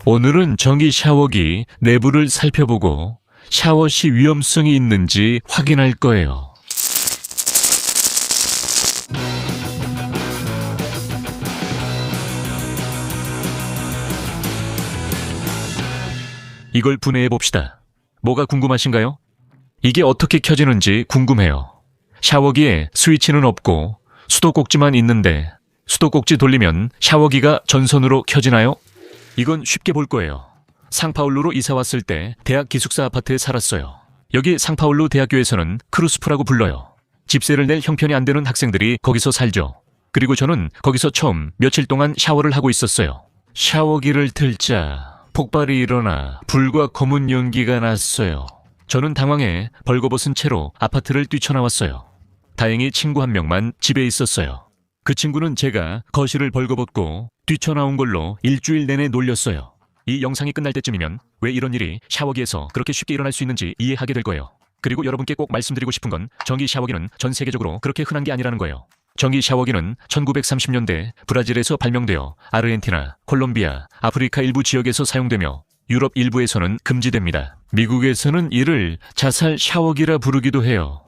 오늘은 전기 샤워기 내부를 살펴보고 샤워 시 위험성이 있는지 확인할 거예요. 이걸 분해해 봅시다. 뭐가 궁금하신가요? 이게 어떻게 켜지는지 궁금해요. 샤워기에 스위치는 없고 수도꼭지만 있는데 수도꼭지 돌리면 샤워기가 전선으로 켜지나요? 이건 쉽게 볼 거예요. 상파울루로 이사 왔을 때 대학 기숙사 아파트에 살았어요. 여기 상파울루 대학교에서는 크루스프라고 불러요. 집세를 낼 형편이 안 되는 학생들이 거기서 살죠. 그리고 저는 거기서 처음 며칠 동안 샤워를 하고 있었어요. 샤워기를 틀자 폭발이 일어나 불과 검은 연기가 났어요. 저는 당황해 벌거벗은 채로 아파트를 뛰쳐나왔어요. 다행히 친구 한 명만 집에 있었어요. 그 친구는 제가 거실을 벌거벗고 뛰쳐나온 걸로 일주일 내내 놀렸어요. 이 영상이 끝날 때쯤이면 왜 이런 일이 샤워기에서 그렇게 쉽게 일어날 수 있는지 이해하게 될 거예요. 그리고 여러분께 꼭 말씀드리고 싶은 건 전기 샤워기는 전 세계적으로 그렇게 흔한 게 아니라는 거예요. 전기 샤워기는 1930년대 브라질에서 발명되어 아르헨티나, 콜롬비아, 아프리카 일부 지역에서 사용되며 유럽 일부에서는 금지됩니다. 미국에서는 이를 자살 샤워기라 부르기도 해요.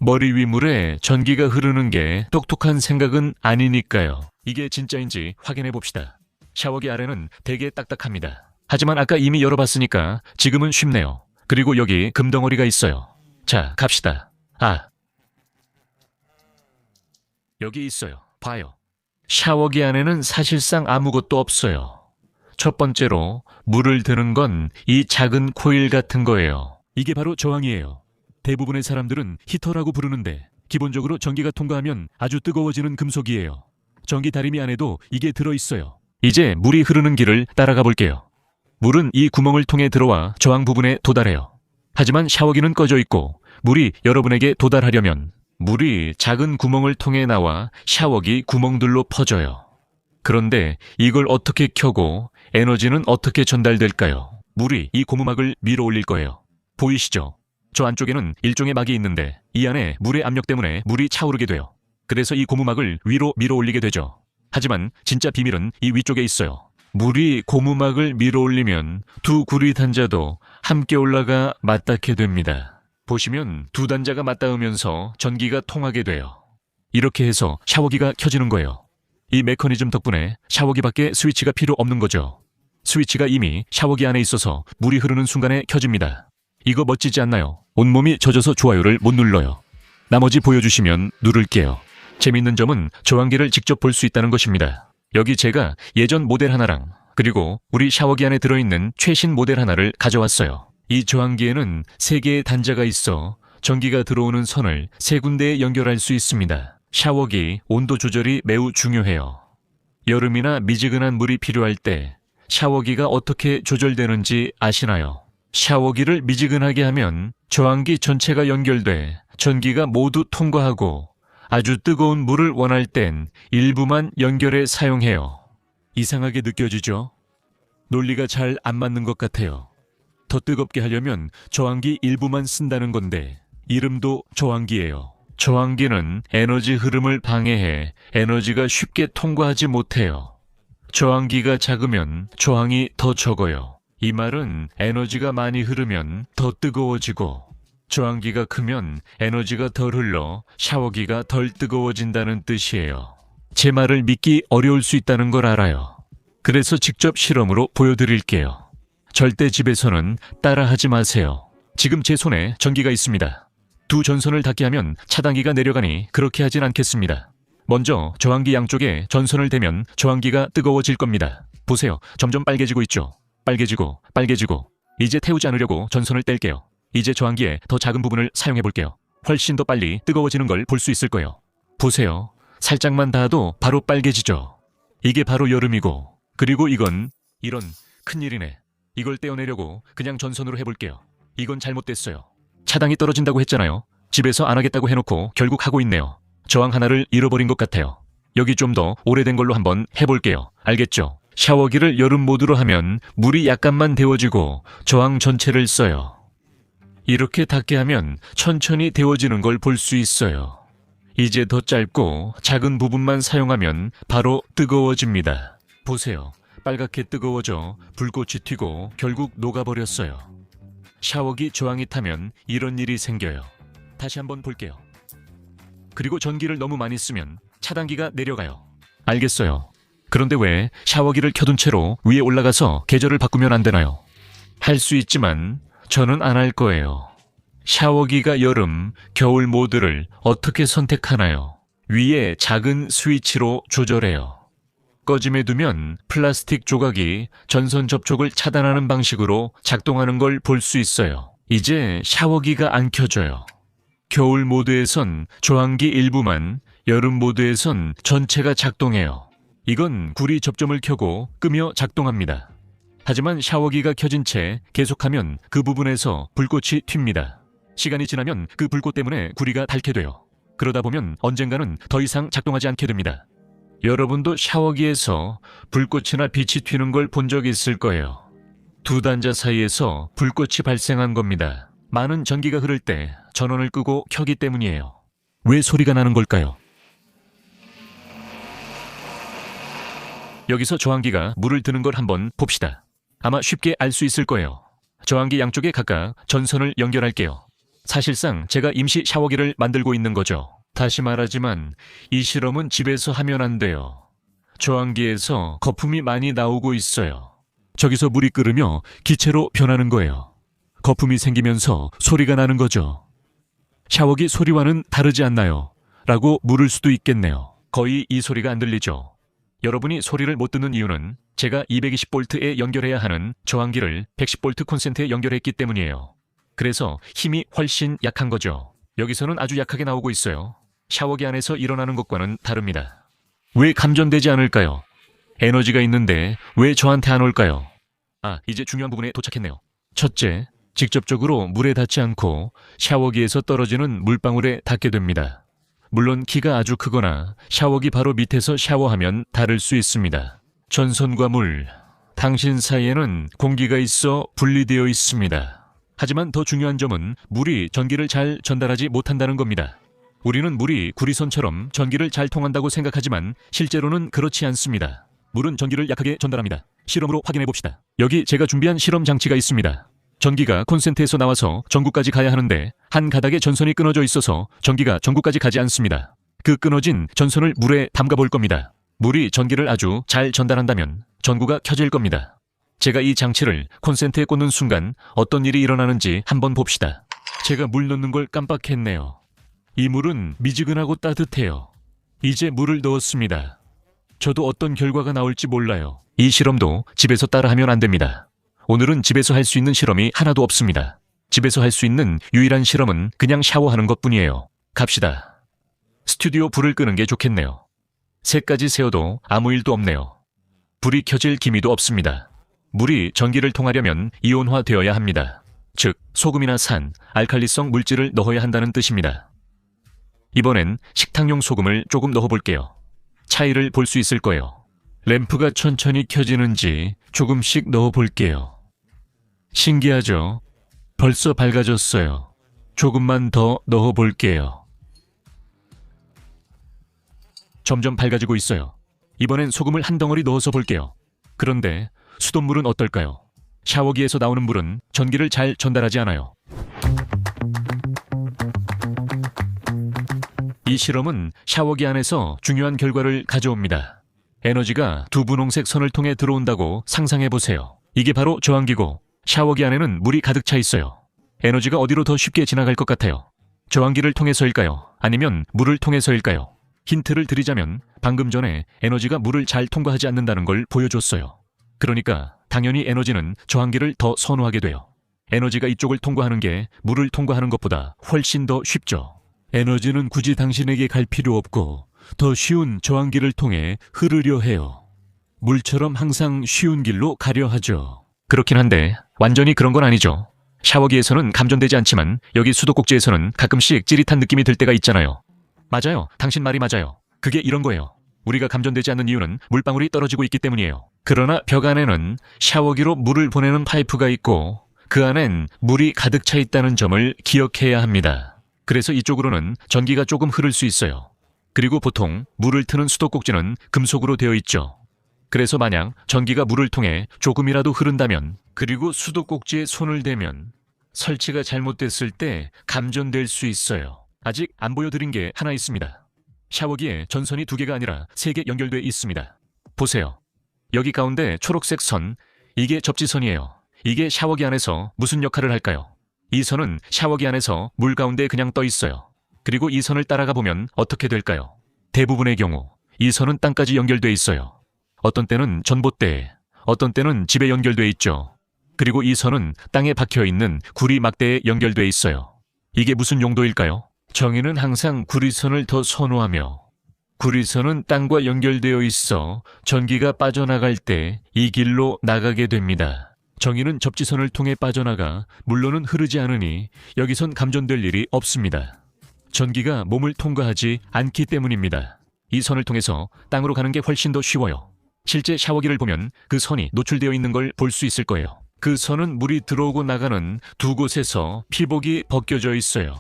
머리 위물에 전기가 흐르는 게 똑똑한 생각은 아니니까요. 이게 진짜인지 확인해 봅시다. 샤워기 아래는 되게 딱딱합니다. 하지만 아까 이미 열어봤으니까 지금은 쉽네요. 그리고 여기 금덩어리가 있어요. 자, 갑시다. 여기 있어요. 봐요. 샤워기 안에는 사실상 아무것도 없어요. 첫 번째로 물을 드는 건 이 작은 코일 같은 거예요. 이게 바로 저항이에요. 대부분의 사람들은 히터라고 부르는데 기본적으로 전기가 통과하면 아주 뜨거워지는 금속이에요. 전기 다리미 안에도 이게 들어있어요. 이제 물이 흐르는 길을 따라가 볼게요. 물은 이 구멍을 통해 들어와 저항 부분에 도달해요. 하지만 샤워기는 꺼져 있고 물이 여러분에게 도달하려면 물이 작은 구멍을 통해 나와 샤워기 구멍들로 퍼져요. 그런데 이걸 어떻게 켜고 에너지는 어떻게 전달될까요? 물이 이 고무막을 밀어 올릴 거예요. 보이시죠? 저 안쪽에는 일종의 막이 있는데 이 안에 물의 압력 때문에 물이 차오르게 돼요. 그래서 이 고무막을 위로 밀어 올리게 되죠. 하지만 진짜 비밀은 이 위쪽에 있어요. 물이 고무막을 밀어 올리면 두 구리 단자도 함께 올라가 맞닿게 됩니다. 보시면 두 단자가 맞닿으면서 전기가 통하게 돼요. 이렇게 해서 샤워기가 켜지는 거예요. 이 메커니즘 덕분에 샤워기밖에 스위치가 필요 없는 거죠. 스위치가 이미 샤워기 안에 있어서 물이 흐르는 순간에 켜집니다. 이거 멋지지 않나요? 온몸이 젖어서 좋아요를 못 눌러요. 나머지 보여주시면 누를게요. 재밌는 점은 저항기를 직접 볼 수 있다는 것입니다. 여기 제가 예전 모델 하나랑 그리고 우리 샤워기 안에 들어있는 최신 모델 하나를 가져왔어요. 이 저항기에는 3개의 단자가 있어 전기가 들어오는 선을 3군데에 연결할 수 있습니다. 샤워기 온도 조절이 매우 중요해요. 여름이나 미지근한 물이 필요할 때 샤워기가 어떻게 조절되는지 아시나요? 샤워기를 미지근하게 하면 저항기 전체가 연결돼 전기가 모두 통과하고 아주 뜨거운 물을 원할 땐 일부만 연결해 사용해요. 이상하게 느껴지죠? 논리가 잘 안 맞는 것 같아요. 더 뜨겁게 하려면 저항기 일부만 쓴다는 건데 이름도 저항기예요. 저항기는 에너지 흐름을 방해해 에너지가 쉽게 통과하지 못해요. 저항기가 작으면 저항이 더 적어요. 이 말은 에너지가 많이 흐르면 더 뜨거워지고 저항기가 크면 에너지가 덜 흘러 샤워기가 덜 뜨거워진다는 뜻이에요. 제 말을 믿기 어려울 수 있다는 걸 알아요. 그래서 직접 실험으로 보여드릴게요. 절대 집에서는 따라하지 마세요. 지금 제 손에 전기가 있습니다. 두 전선을 닿게 하면 차단기가 내려가니 그렇게 하진 않겠습니다. 먼저 저항기 양쪽에 전선을 대면 저항기가 뜨거워질 겁니다. 보세요. 점점 빨개지고 있죠? 빨개지고 빨개지고. 이제 태우지 않으려고 전선을 뗄게요. 이제 저항기의 더 작은 부분을 사용해 볼게요. 훨씬 더 빨리 뜨거워지는 걸 볼 수 있을 거예요. 보세요. 살짝만 닿아도 바로 빨개지죠? 이게 바로 여름이고, 그리고 이건 이런 큰일이네. 이걸 떼어내려고 그냥 전선으로 해볼게요. 이건 잘못됐어요. 차당이 떨어진다고 했잖아요. 집에서 안 하겠다고 해놓고 결국 하고 있네요. 저항 하나를 잃어버린 것 같아요. 여기 좀 더 오래된 걸로 한번 해볼게요. 알겠죠? 샤워기를 여름 모드로 하면 물이 약간만 데워지고 저항 전체를 써요. 이렇게 닿게 하면 천천히 데워지는 걸 볼 수 있어요. 이제 더 짧고 작은 부분만 사용하면 바로 뜨거워집니다. 보세요. 빨갛게 뜨거워져 불꽃이 튀고 결국 녹아버렸어요. 샤워기 저항이 타면 이런 일이 생겨요. 다시 한번 볼게요. 그리고 전기를 너무 많이 쓰면 차단기가 내려가요. 알겠어요. 그런데 왜 샤워기를 켜둔 채로 위에 올라가서 계절을 바꾸면 안 되나요? 할 수 있지만 저는 안 할 거예요. 샤워기가 여름, 겨울 모드를 어떻게 선택하나요? 위에 작은 스위치로 조절해요. 꺼짐에 두면 플라스틱 조각이 전선 접촉을 차단하는 방식으로 작동하는 걸 볼 수 있어요. 이제 샤워기가 안 켜져요. 겨울 모드에선 조항기 일부만, 여름 모드에선 전체가 작동해요. 이건 구리 접점을 켜고 끄며 작동합니다. 하지만 샤워기가 켜진 채 계속하면 그 부분에서 불꽃이 튑니다. 시간이 지나면 그 불꽃 때문에 구리가 닳게 돼요. 그러다 보면 언젠가는 더 이상 작동하지 않게 됩니다. 여러분도 샤워기에서 불꽃이나 빛이 튀는 걸 본 적 있을 거예요. 두 단자 사이에서 불꽃이 발생한 겁니다. 많은 전기가 흐를 때 전원을 끄고 켜기 때문이에요. 왜 소리가 나는 걸까요? 여기서 저항기가 물을 드는 걸 한번 봅시다. 아마 쉽게 알 수 있을 거예요. 저항기 양쪽에 각각 전선을 연결할게요. 사실상 제가 임시 샤워기를 만들고 있는 거죠. 다시 말하지만 이 실험은 집에서 하면 안 돼요. 저항기에서 거품이 많이 나오고 있어요. 저기서 물이 끓으며 기체로 변하는 거예요. 거품이 생기면서 소리가 나는 거죠. 샤워기 소리와는 다르지 않나요? 라고 물을 수도 있겠네요. 거의 이 소리가 안 들리죠. 여러분이 소리를 못 듣는 이유는 제가 220V에 연결해야 하는 저항기를 110V 콘센트에 연결했기 때문이에요. 그래서 힘이 훨씬 약한 거죠. 여기서는 아주 약하게 나오고 있어요. 샤워기 안에서 일어나는 것과는 다릅니다. 왜 감전되지 않을까요? 에너지가 있는데 왜 저한테 안 올까요? 이제 중요한 부분에 도착했네요. 첫째, 직접적으로 물에 닿지 않고 샤워기에서 떨어지는 물방울에 닿게 됩니다. 물론 키가 아주 크거나 샤워기 바로 밑에서 샤워하면 닿을 수 있습니다. 전선과 물, 당신 사이에는 공기가 있어 분리되어 있습니다. 하지만 더 중요한 점은 물이 전기를 잘 전달하지 못한다는 겁니다. 우리는 물이 구리선처럼 전기를 잘 통한다고 생각하지만 실제로는 그렇지 않습니다. 물은 전기를 약하게 전달합니다. 실험으로 확인해 봅시다. 여기 제가 준비한 실험 장치가 있습니다. 전기가 콘센트에서 나와서 전구까지 가야 하는데 한 가닥에 전선이 끊어져 있어서 전기가 전구까지 가지 않습니다. 그 끊어진 전선을 물에 담가 볼 겁니다. 물이 전기를 아주 잘 전달한다면 전구가 켜질 겁니다. 제가 이 장치를 콘센트에 꽂는 순간 어떤 일이 일어나는지 한번 봅시다. 제가 물 넣는 걸 깜빡했네요. 이 물은 미지근하고 따뜻해요. 이제 물을 넣었습니다. 저도 어떤 결과가 나올지 몰라요. 이 실험도 집에서 따라하면 안 됩니다. 오늘은 집에서 할 수 있는 실험이 하나도 없습니다. 집에서 할 수 있는 유일한 실험은 그냥 샤워하는 것뿐이에요. 갑시다. 스튜디오 불을 끄는 게 좋겠네요. 새까지 세워도 아무 일도 없네요. 불이 켜질 기미도 없습니다. 물이 전기를 통하려면 이온화되어야 합니다. 즉, 소금이나 산, 알칼리성 물질을 넣어야 한다는 뜻입니다. 이번엔 식탁용 소금을 조금 넣어볼게요. 차이를 볼 수 있을 거예요. 램프가 천천히 켜지는지 조금씩 넣어볼게요. 신기하죠? 벌써 밝아졌어요. 조금만 더 넣어볼게요. 점점 밝아지고 있어요. 이번엔 소금을 한 덩어리 넣어서 볼게요. 그런데 수돗물은 어떨까요? 샤워기에서 나오는 물은 전기를 잘 전달하지 않아요. 이 실험은 샤워기 안에서 중요한 결과를 가져옵니다. 에너지가 두 분홍색 선을 통해 들어온다고 상상해보세요. 이게 바로 저항기고 샤워기 안에는 물이 가득 차 있어요. 에너지가 어디로 더 쉽게 지나갈 것 같아요? 저항기를 통해서일까요? 아니면 물을 통해서일까요? 힌트를 드리자면 방금 전에 에너지가 물을 잘 통과하지 않는다는 걸 보여줬어요. 그러니까 당연히 에너지는 저항기를 더 선호하게 돼요. 에너지가 이쪽을 통과하는 게 물을 통과하는 것보다 훨씬 더 쉽죠. 에너지는 굳이 당신에게 갈 필요 없고 더 쉬운 저항기를 통해 흐르려 해요. 물처럼 항상 쉬운 길로 가려 하죠. 그렇긴 한데 완전히 그런 건 아니죠. 샤워기에서는 감전되지 않지만 여기 수도꼭지에서는 가끔씩 찌릿한 느낌이 들 때가 있잖아요. 맞아요. 당신 말이 맞아요. 그게 이런 거예요. 우리가 감전되지 않는 이유는 물방울이 떨어지고 있기 때문이에요. 그러나 벽 안에는 샤워기로 물을 보내는 파이프가 있고 그 안엔 물이 가득 차 있다는 점을 기억해야 합니다. 그래서 이쪽으로는 전기가 조금 흐를 수 있어요. 그리고 보통 물을 트는 수도꼭지는 금속으로 되어 있죠. 그래서 만약 전기가 물을 통해 조금이라도 흐른다면, 그리고 수도꼭지에 손을 대면 설치가 잘못됐을 때 감전될 수 있어요. 아직 안 보여드린 게 하나 있습니다. 샤워기에 전선이 2개가 아니라 3개 연결돼 있습니다. 보세요. 여기 가운데 초록색 선, 이게 접지선이에요. 이게 샤워기 안에서 무슨 역할을 할까요? 이 선은 샤워기 안에서 물 가운데 그냥 떠 있어요. 그리고 이 선을 따라가 보면 어떻게 될까요? 대부분의 경우 이 선은 땅까지 연결돼 있어요. 어떤 때는 전봇대에, 어떤 때는 집에 연결돼 있죠. 그리고 이 선은 땅에 박혀 있는 구리 막대에 연결돼 있어요. 이게 무슨 용도일까요? 정의는 항상 구리선을 더 선호하며, 구리선은 땅과 연결되어 있어 전기가 빠져나갈 때 이 길로 나가게 됩니다. 정의는 접지선을 통해 빠져나가 물로는 흐르지 않으니 여기선 감전될 일이 없습니다. 전기가 몸을 통과하지 않기 때문입니다. 이 선을 통해서 땅으로 가는 게 훨씬 더 쉬워요. 실제 샤워기를 보면 그 선이 노출되어 있는 걸 볼 수 있을 거예요. 그 선은 물이 들어오고 나가는 2곳에서 피복이 벗겨져 있어요.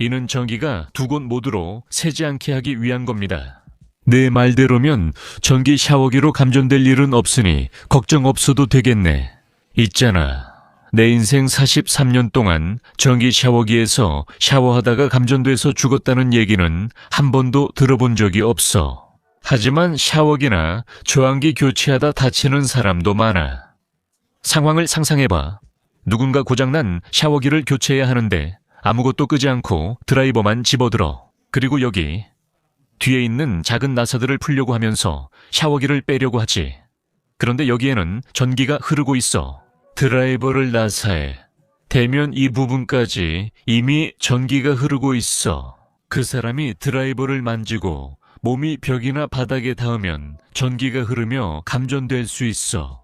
이는 전기가 2곳 모두로 새지 않게 하기 위한 겁니다. 내 말대로면 전기 샤워기로 감전될 일은 없으니 걱정 없어도 되겠네. 있잖아. 내 인생 43년 동안 전기 샤워기에서 샤워하다가 감전돼서 죽었다는 얘기는 한 번도 들어본 적이 없어. 하지만 샤워기나 조항기 교체하다 다치는 사람도 많아. 상황을 상상해봐. 누군가 고장난 샤워기를 교체해야 하는데 아무것도 끄지 않고 드라이버만 집어들어. 그리고 여기 뒤에 있는 작은 나사들을 풀려고 하면서 샤워기를 빼려고 하지. 그런데 여기에는 전기가 흐르고 있어. 드라이버를 나사에 대면 이 부분까지 이미 전기가 흐르고 있어. 그 사람이 드라이버를 만지고 몸이 벽이나 바닥에 닿으면 전기가 흐르며 감전될 수 있어.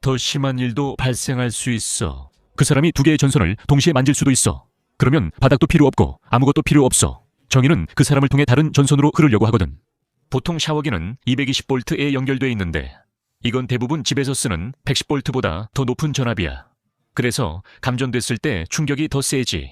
더 심한 일도 발생할 수 있어. 그 사람이 2개의 전선을 동시에 만질 수도 있어. 그러면 바닥도 필요 없고 아무것도 필요 없어. 전기는 그 사람을 통해 다른 전선으로 흐르려고 하거든. 보통 샤워기는 220V에 연결돼 있는데 이건 대부분 집에서 쓰는 110V보다 더 높은 전압이야. 그래서 감전됐을 때 충격이 더 세지.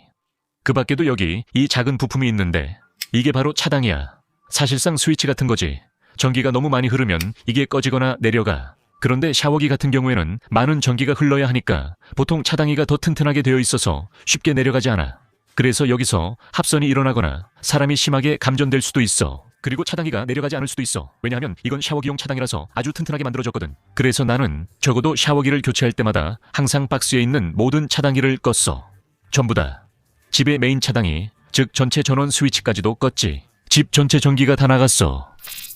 그 밖에도 여기 이 작은 부품이 있는데 이게 바로 차단이야. 사실상 스위치 같은 거지. 전기가 너무 많이 흐르면 이게 꺼지거나 내려가. 그런데 샤워기 같은 경우에는 많은 전기가 흘러야 하니까 보통 차단기가 더 튼튼하게 되어 있어서 쉽게 내려가지 않아. 그래서 여기서 합선이 일어나거나 사람이 심하게 감전될 수도 있어. 그리고 차단기가 내려가지 않을 수도 있어. 왜냐하면 이건 샤워기용 차단기라서 아주 튼튼하게 만들어졌거든. 그래서 나는 적어도 샤워기를 교체할 때마다 항상 박스에 있는 모든 차단기를 껐어. 전부 다. 집의 메인 차단기, 즉 전체 전원 스위치까지도 껐지. 집 전체 전기가 다 나갔어.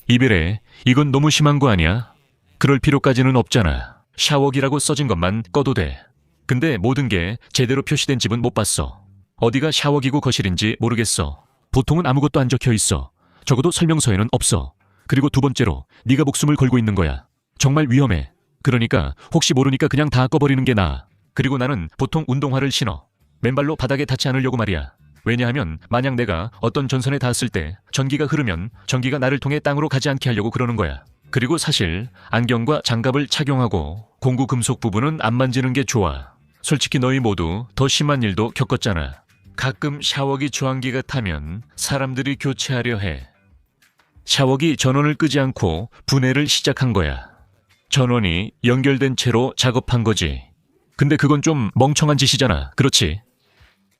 이별에 이건 너무 심한 거 아니야? 그럴 필요까지는 없잖아. 샤워기라고 써진 것만 꺼도 돼. 근데 모든 게 제대로 표시된 집은 못 봤어. 어디가 샤워기고 거실인지 모르겠어. 보통은 아무것도 안 적혀 있어. 적어도 설명서에는 없어. 그리고 2번째로 네가 목숨을 걸고 있는 거야. 정말 위험해. 그러니까 혹시 모르니까 그냥 다 꺼버리는 게 나아. 그리고 나는 보통 운동화를 신어. 맨발로 바닥에 닿지 않으려고 말이야. 왜냐하면 만약 내가 어떤 전선에 닿았을 때 전기가 흐르면 전기가 나를 통해 땅으로 가지 않게 하려고 그러는 거야. 그리고 사실 안경과 장갑을 착용하고 공구 금속 부분은 안 만지는 게 좋아. 솔직히 너희 모두 더 심한 일도 겪었잖아. 가끔 샤워기 조항기가 타면 사람들이 교체하려 해. 샤워기 전원을 끄지 않고 분해를 시작한 거야. 전원이 연결된 채로 작업한 거지. 근데 그건 좀 멍청한 짓이잖아. 그렇지?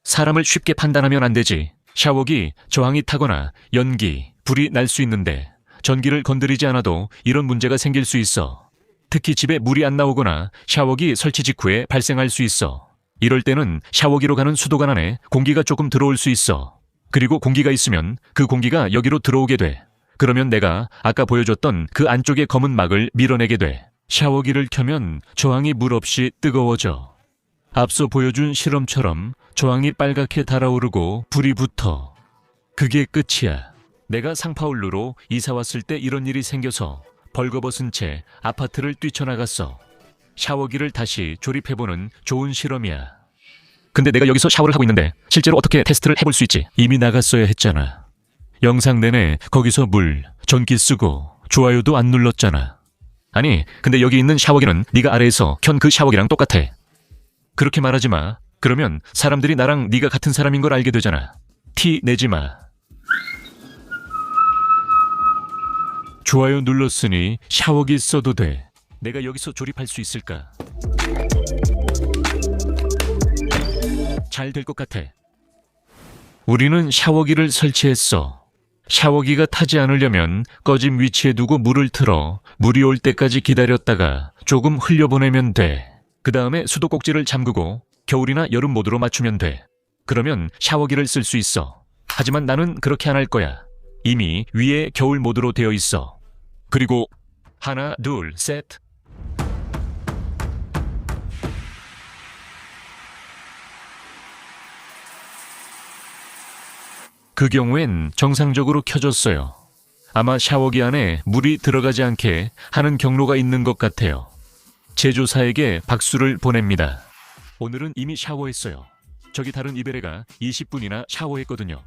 사람을 쉽게 판단하면 안 되지. 샤워기 저항이 타거나 연기, 불이 날 수 있는데 전기를 건드리지 않아도 이런 문제가 생길 수 있어. 특히 집에 물이 안 나오거나 샤워기 설치 직후에 발생할 수 있어. 이럴 때는 샤워기로 가는 수도관 안에 공기가 조금 들어올 수 있어. 그리고 공기가 있으면 그 공기가 여기로 들어오게 돼. 그러면 내가 아까 보여줬던 그 안쪽의 검은 막을 밀어내게 돼. 샤워기를 켜면 저항이 물 없이 뜨거워져. 앞서 보여준 실험처럼 저항이 빨갛게 달아오르고 불이 붙어. 그게 끝이야. 내가 상파울루로 이사 왔을 때 이런 일이 생겨서 벌거벗은 채 아파트를 뛰쳐나갔어. 샤워기를 다시 조립해보는 좋은 실험이야. 근데 내가 여기서 샤워를 하고 있는데 실제로 어떻게 테스트를 해볼 수 있지? 이미 나갔어야 했잖아. 영상 내내 거기서 물, 전기 쓰고 좋아요도 안 눌렀잖아. 아니, 근데 여기 있는 샤워기는 네가 아래에서 켠 그 샤워기랑 똑같아. 그렇게 말하지 마. 그러면 사람들이 나랑 네가 같은 사람인 걸 알게 되잖아. 티 내지 마. 좋아요 눌렀으니 샤워기 써도 돼. 내가 여기서 조립할 수 있을까? 잘 될 것 같아. 우리는 샤워기를 설치했어. 샤워기가 타지 않으려면 꺼진 위치에 두고 물을 틀어 물이 올 때까지 기다렸다가 조금 흘려보내면 돼. 그 다음에 수도꼭지를 잠그고 겨울이나 여름 모드로 맞추면 돼. 그러면 샤워기를 쓸 수 있어. 하지만 나는 그렇게 안 할 거야. 이미 위에 겨울 모드로 되어 있어. 그리고 하나, 둘, 셋. 그 경우엔 정상적으로 켜졌어요. 아마 샤워기 안에 물이 들어가지 않게 하는 경로가 있는 것 같아요. 제조사에게 박수를 보냅니다. 오늘은 이미 샤워했어요. 저기 다른 이베레가 20분이나 샤워했거든요.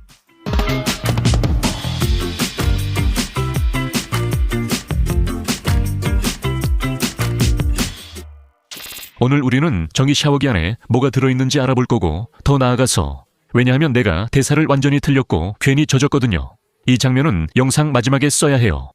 오늘 우리는 전기 샤워기 안에 뭐가 들어있는지 알아볼 거고, 더 나아가서 왜냐하면 내가 대사를 완전히 틀렸고 괜히 젖었거든요. 이 장면은 영상 마지막에 써야 해요.